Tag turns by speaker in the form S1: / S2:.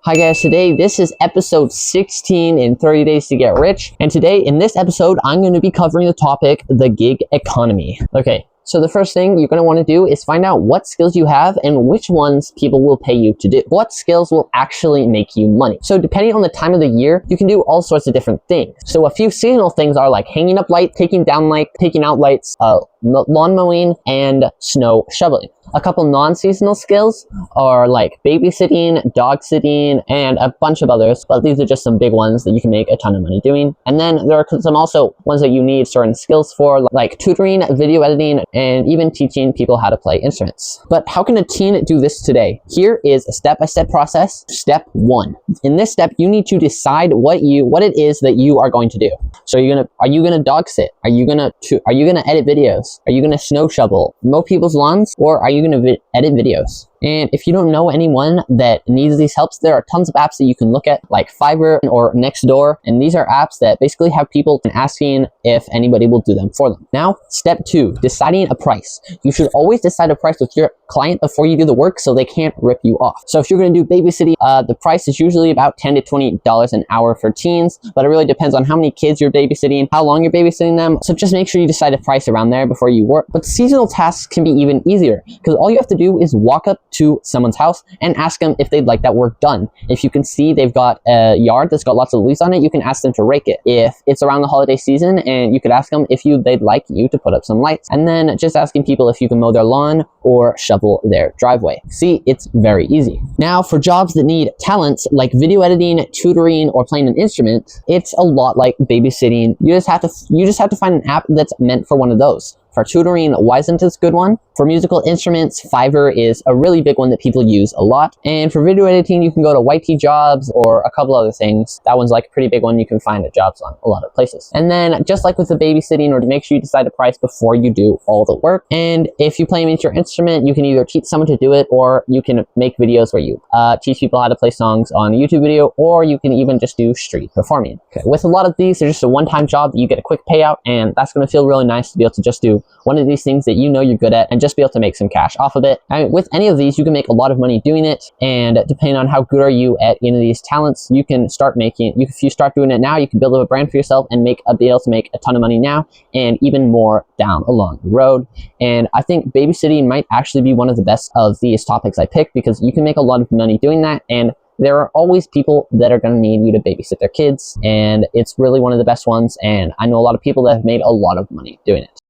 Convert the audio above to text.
S1: Hi guys, today this is episode 16 in 30 days to get rich. And today in this episode, I'm going to be covering the topic, the gig economy. Okay, so the first thing you're going to want to do is find out what skills you have and which ones people will pay you to do. What skills will actually make you money? So depending on the time of the year, you can do all sorts of different things. So a few seasonal things are like hanging up lights, taking down lights, taking out lights, lawn mowing, and snow shoveling. A couple non-seasonal skills are like babysitting, dog sitting, and a bunch of others, but these are just some big ones that you can make a ton of money doing. And then there are some also ones that you need certain skills for, like tutoring, video editing, and even teaching people how to play instruments. But how can a teen do this today? Here is a step-by-step process. Step 1. In this step, you need to decide what it is that you are going to do. So are you gonna dog sit? Are you gonna edit videos? Are you gonna snow shovel, mow people's lawns, or are you gonna edit videos? And if you don't know anyone that needs these helps, there are tons of apps that you can look at, like Fiverr or Nextdoor. And these are apps that basically have people asking if anybody will do them for them. Now, step 2, deciding a price. You should always decide a price with your client before you do the work so they can't rip you off. So if you're going to do babysitting, the price is usually about $10 to $20 an hour for teens, but it really depends on how many kids you're babysitting, how long you're babysitting them. So just make sure you decide a price around there before you work. But seasonal tasks can be even easier because all you have to do is walk up to someone's house and ask them if they'd like that work done. If you can see they've got a yard that's got lots of leaves on it, you can ask them to rake it. If it's around the holiday season, and you could ask them if they'd like you to put up some lights. And then just asking people if you can mow their lawn or shovel their driveway. See, it's very easy. Now for jobs that need talents like video editing, tutoring, or playing an instrument, it's a lot like babysitting. You just have to find an app that's meant for one of those. For tutoring, Wyzant is a good one. For musical instruments, Fiverr is a really big one that people use a lot. And for video editing, you can go to YT Jobs or a couple other things. That one's like a pretty big one you can find at jobs on a lot of places. And then just like with the babysitting, or to make sure you decide a price before you do all the work. And if you play a major instrument, you can either teach someone to do it, or you can make videos where you teach people how to play songs on a YouTube video, or you can even just do street performing. Okay. With a lot of these, they're just a one-time job that you get a quick payout, and that's going to feel really nice to be able to just do one of these things that you know you're good at and just be able to make some cash off of it. And with any of these, you can make a lot of money doing it. And depending on how good are you at any of these talents, you can start making, if you start doing it now, you can build up a brand for yourself and be able to make a ton of money now and even more down along the road. And I think babysitting might actually be one of the best of these topics I picked, because you can make a lot of money doing that. And there are always people that are going to need you to babysit their kids. And it's really one of the best ones. And I know a lot of people that have made a lot of money doing it.